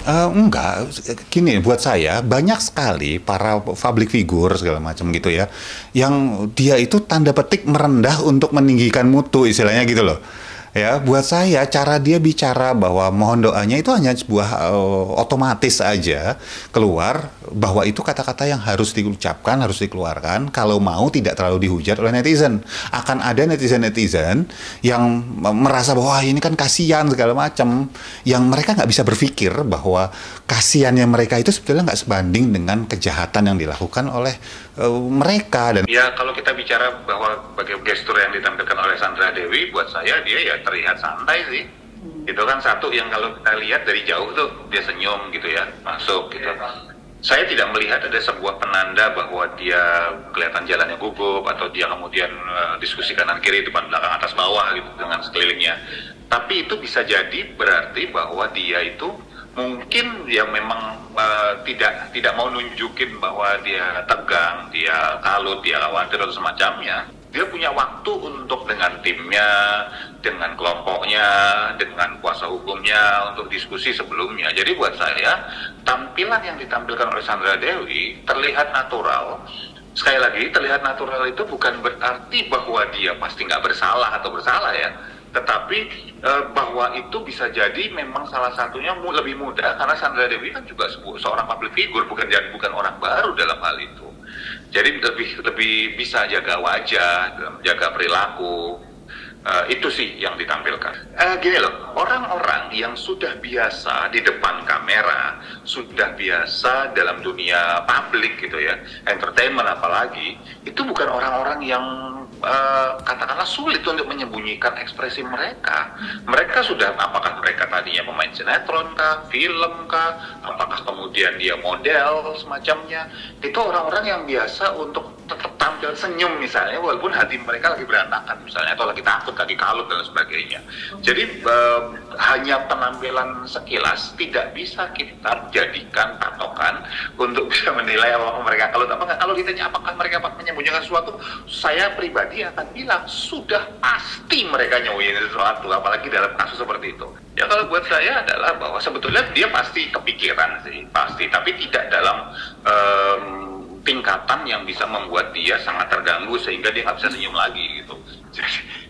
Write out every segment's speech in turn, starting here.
Enggak, gini buat saya banyak sekali para public figure segala macam gitu ya, yang dia itu tanda petik merendah untuk meninggikan mutu istilahnya gitu loh. Ya, buat saya cara dia bicara bahwa mohon doanya itu hanya sebuah otomatis aja keluar bahwa itu kata-kata yang harus diucapkan, harus dikeluarkan kalau mau tidak terlalu dihujat oleh netizen. Akan ada netizen-netizen yang merasa bahwa ini kan kasihan segala macam, yang mereka nggak bisa berpikir bahwa kasihannya mereka itu sebetulnya nggak sebanding dengan kejahatan yang dilakukan oleh mereka. Dan ya kalau kita bicara bahwa bagaimana gestur yang ditampilkan oleh Sandra Dewi, buat saya dia ya terlihat santai sih. Itu kan satu yang kalau kita lihat dari jauh tuh dia senyum gitu ya, masuk gitu. Saya tidak melihat ada sebuah penanda bahwa dia kelihatan jalannya gugup atau dia kemudian diskusi kanan kiri, depan belakang atas bawah gitu dengan sekelilingnya. Tapi itu bisa jadi berarti bahwa dia itu mungkin ya memang tidak mau nunjukin bahwa dia tegang, dia kalut, dia khawatir atau semacamnya. Dia punya waktu untuk dengan timnya, dengan kelompoknya, dengan kuasa hukumnya untuk diskusi sebelumnya. Jadi buat saya tampilan yang ditampilkan oleh Sandra Dewi terlihat natural. Sekali lagi, terlihat natural itu bukan berarti bahwa dia pasti nggak bersalah atau bersalah ya. Tetapi bahwa itu bisa jadi memang salah satunya lebih mudah karena Sandra Dewi kan juga seorang public figure, bukan orang baru dalam hal itu. Jadi lebih bisa jaga wajah, jaga perilaku. Itu sih yang ditampilkan. Gini loh, orang-orang yang sudah biasa di depan kamera, sudah biasa dalam dunia publik gitu ya, entertainment apalagi, itu bukan orang-orang yang katakanlah sulit untuk menyembunyikan ekspresi mereka. Mereka sudah, apakah mereka tadinya pemain sinetron kah, film kah, apakah kemudian dia model semacamnya, itu orang-orang yang biasa untuk tetap tampil senyum misalnya, walaupun hati mereka lagi berantakan misalnya, atau lagi takut, lagi kalut dan sebagainya. Jadi hanya penampilan sekilas tidak bisa kita jadikan patokan untuk bisa menilai apakah mereka kalut apa enggak. Kalau ditanya apakah mereka menyembunyikan sesuatu, saya pribadi akan bilang sudah pasti mereka nyembunyikan sesuatu, apalagi dalam kasus seperti itu. Ya kalau buat saya adalah bahwa sebetulnya dia pasti kepikiran sih, pasti, tapi tidak dalam tingkatan yang bisa membuat dia sangat terganggu sehingga dia nggak bisa senyum lagi gitu.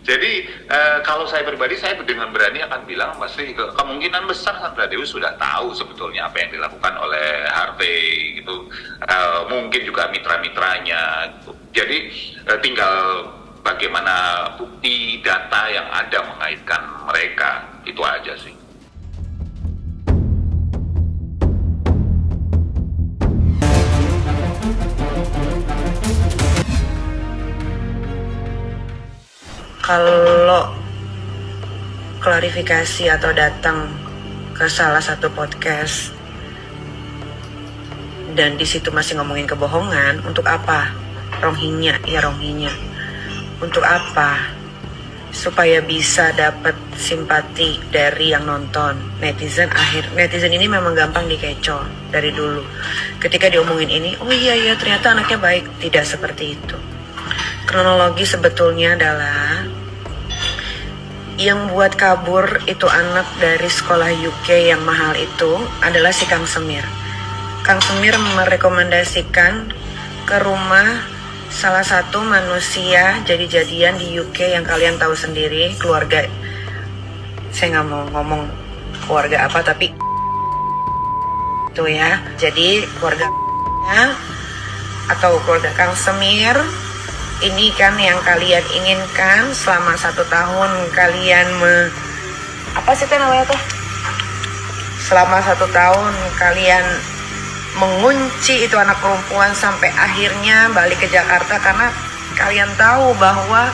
Jadi kalau saya pribadi, saya dengan berani akan bilang pasti kemungkinan besar Sandra Dewi sudah tahu sebetulnya apa yang dilakukan oleh Harvey gitu, mungkin juga mitra-mitranya gitu. Jadi tinggal bagaimana bukti data yang ada mengaitkan mereka, itu aja sih. Kalau klarifikasi atau datang ke salah satu podcast dan di situ masih ngomongin kebohongan, untuk apa? Rohingya, untuk apa? Supaya bisa dapat simpati dari yang nonton. Netizen ini memang gampang dikecoh dari dulu. Ketika diomongin ini, oh iya ternyata anaknya baik. Tidak seperti itu. Kronologi sebetulnya adalah yang buat kabur itu anak dari sekolah UK yang mahal itu adalah si Kang Semir. Kang Semir merekomendasikan ke rumah salah satu manusia jadi-jadian di UK yang kalian tahu sendiri, keluarga. Saya nggak mau ngomong keluarga apa, tapi itu ya. Jadi keluarga atau keluarga Kang Semir ini kan yang kalian inginkan selama 1 tahun kalian apa sih itu namanya tuh? Selama 1 tahun kalian mengunci itu anak perempuan sampai akhirnya balik ke Jakarta karena kalian tahu bahwa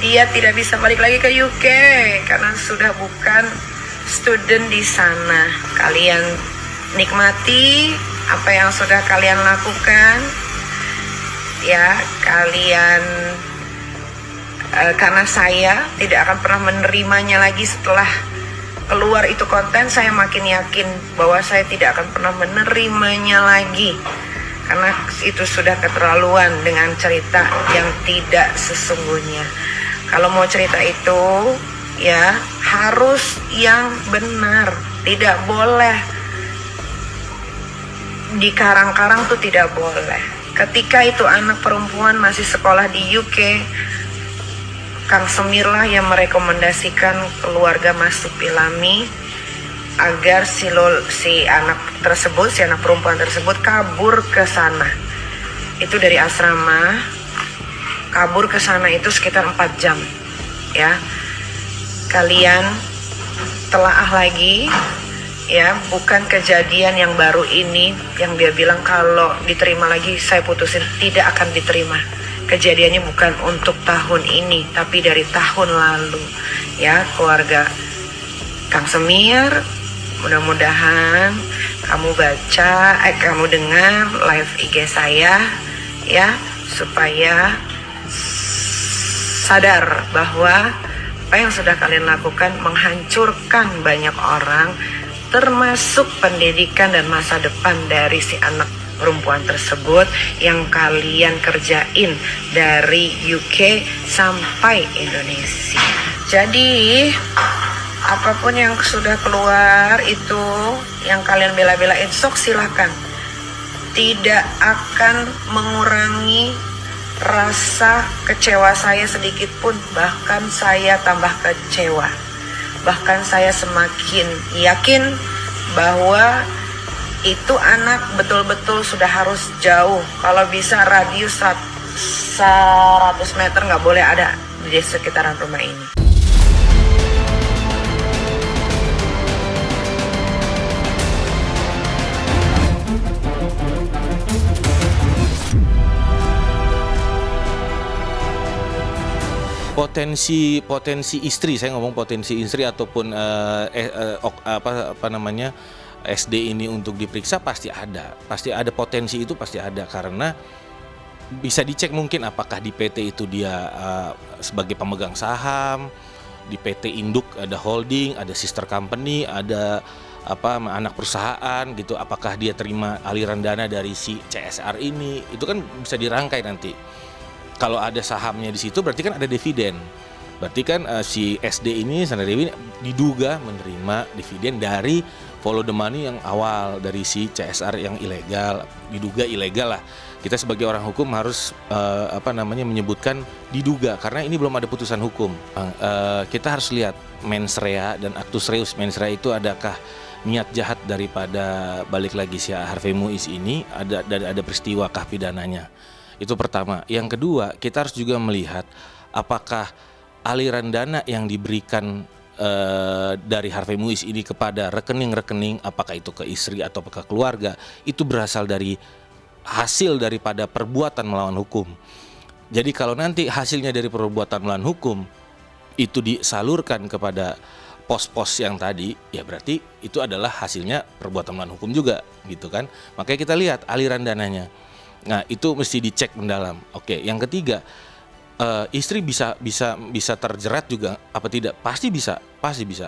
dia tidak bisa balik lagi ke UK karena sudah bukan student di sana. Kalian nikmati apa yang sudah kalian lakukan. Ya, kalian karena saya tidak akan pernah menerimanya lagi setelah keluar itu konten, saya makin yakin bahwa saya tidak akan pernah menerimanya lagi karena itu sudah keterlaluan dengan cerita yang tidak sesungguhnya. Kalau mau cerita itu ya harus yang benar, tidak boleh di karang-karang tuh tidak boleh. Ketika itu anak perempuan masih sekolah di UK, Kang Semir lah yang merekomendasikan keluarga Mas Supilami agar si anak perempuan tersebut kabur ke sana. Itu dari asrama, kabur ke sana itu sekitar 4 jam. Ya, kalian telaah lagi. Ya, bukan kejadian yang baru ini yang dia bilang kalau diterima lagi saya putusin, tidak akan diterima. Kejadiannya bukan untuk tahun ini, tapi dari tahun lalu. Ya, keluarga Kang Semir, mudah-mudahan kamu kamu dengar live IG saya ya, supaya sadar bahwa apa yang sudah kalian lakukan menghancurkan banyak orang, termasuk pendidikan dan masa depan dari si anak perempuan tersebut yang kalian kerjain dari UK sampai Indonesia. Jadi apapun yang sudah keluar itu yang kalian bela-belain, sok silakan. Tidak akan mengurangi rasa kecewa saya sedikit pun, bahkan saya tambah kecewa. Bahkan saya semakin yakin bahwa itu anak betul-betul sudah harus jauh. Kalau bisa radius 100 meter nggak boleh ada di sekitaran rumah ini. Potensi istri, saya ngomong potensi istri ataupun SD ini untuk diperiksa pasti ada potensi itu pasti ada, karena bisa dicek mungkin apakah di PT itu dia sebagai pemegang saham, di PT induk ada holding, ada sister company, ada anak perusahaan gitu, apakah dia terima aliran dana dari si CSR ini, itu kan bisa dirangkai nanti. Kalau ada sahamnya di situ berarti kan ada dividen. Berarti kan si SD ini, Sandra Dewi diduga menerima dividen dari follow the money yang awal dari si CSR yang ilegal, diduga ilegal lah. Kita sebagai orang hukum harus menyebutkan diduga karena ini belum ada putusan hukum. Kita harus lihat mens rea dan actus reus. Mens rea itu adakah niat jahat daripada balik lagi si Harvey Muiz ini, ada peristiwakah pidananya. Itu pertama. Yang kedua, kita harus juga melihat apakah aliran dana yang diberikan dari Harvey Muiz ini kepada rekening-rekening, apakah itu ke istri atau ke keluarga, itu berasal dari hasil daripada perbuatan melawan hukum. Jadi kalau nanti hasilnya dari perbuatan melawan hukum itu disalurkan kepada pos-pos yang tadi, ya berarti itu adalah hasilnya perbuatan melawan hukum juga, gitu kan. Makanya kita lihat aliran dananya. Nah, itu mesti dicek mendalam. Oke, yang ketiga, istri bisa terjerat juga apa tidak? Pasti bisa.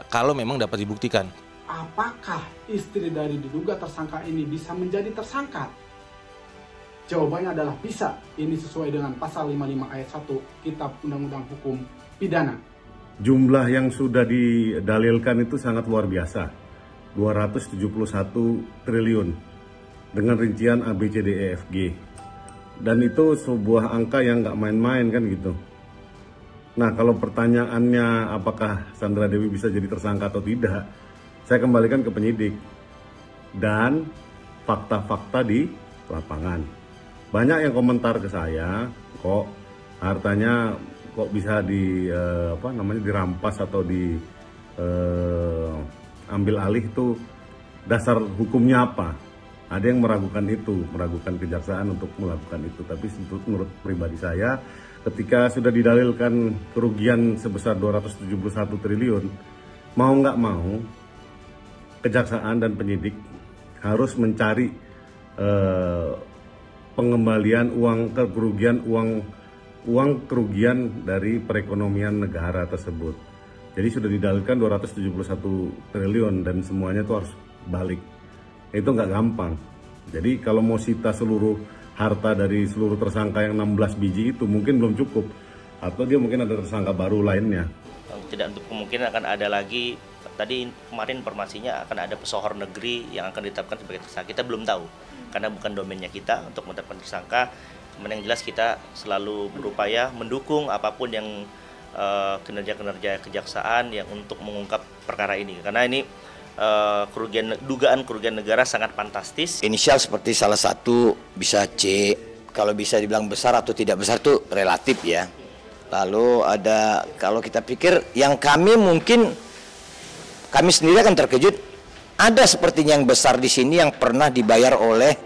Kalau memang dapat dibuktikan. Apakah istri dari diduga tersangka ini bisa menjadi tersangka? Jawabannya adalah bisa. Ini sesuai dengan pasal 55 ayat 1 Kitab Undang-Undang Hukum Pidana. Jumlah yang sudah didalilkan itu sangat luar biasa. 271 triliun dengan rincian A, B, C, D, E, F, G. Dan itu sebuah angka yang nggak main-main kan gitu. Nah, kalau pertanyaannya apakah Sandra Dewi bisa jadi tersangka atau tidak, saya kembalikan ke penyidik dan fakta-fakta di lapangan. Banyak yang komentar ke saya, kok hartanya kok bisa dirampas atau diambil alih, itu dasar hukumnya apa? Ada yang meragukan itu, meragukan kejaksaan untuk melakukan itu. Tapi menurut pribadi saya, ketika sudah didalilkan kerugian sebesar 271 triliun, mau nggak mau, kejaksaan dan penyidik harus mencari pengembalian uang kerugian dari perekonomian negara tersebut. Jadi sudah didalilkan 271 triliun dan semuanya itu harus balik. Itu nggak gampang. Jadi kalau mau sita seluruh harta dari seluruh tersangka yang 16 biji itu mungkin belum cukup, atau dia mungkin ada tersangka baru lainnya. Tidak untuk kemungkinan akan ada lagi tadi kemarin informasinya akan ada pesohor negeri yang akan ditetapkan sebagai tersangka. Kita belum tahu karena bukan domainnya kita untuk menetapkan tersangka. Kemudian yang jelas kita selalu berupaya mendukung apapun yang kinerja-kinerja kejaksaan yang untuk mengungkap perkara ini. Karena ini dugaan kerugian negara sangat fantastis. Inisial seperti salah satu bisa C, kalau bisa dibilang besar atau tidak besar itu relatif ya. Lalu ada, kalau kita pikir yang kami sendiri akan terkejut, ada sepertinya yang besar di sini yang pernah dibayar oleh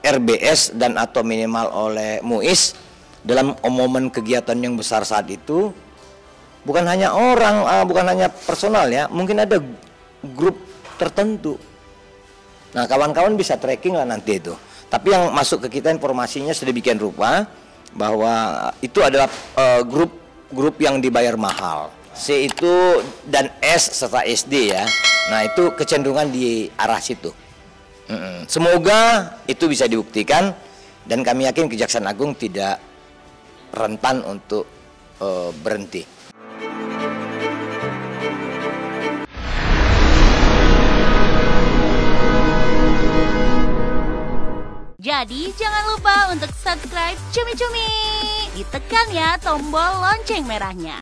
RBS dan atau minimal oleh MUIS dalam momen kegiatan yang besar saat itu. Bukan hanya orang, bukan hanya personal ya, mungkin ada grup tertentu. Nah, kawan-kawan bisa tracking lah nanti itu. Tapi yang masuk ke kita informasinya sedemikian rupa bahwa itu adalah grup yang dibayar mahal. C itu dan S serta SD ya. Nah, itu kecenderungan di arah situ. Semoga itu bisa dibuktikan dan kami yakin Kejaksaan Agung tidak rentan untuk berhenti. Jadi jangan lupa untuk subscribe Cumi Cumi. Ditekan ya tombol lonceng merahnya.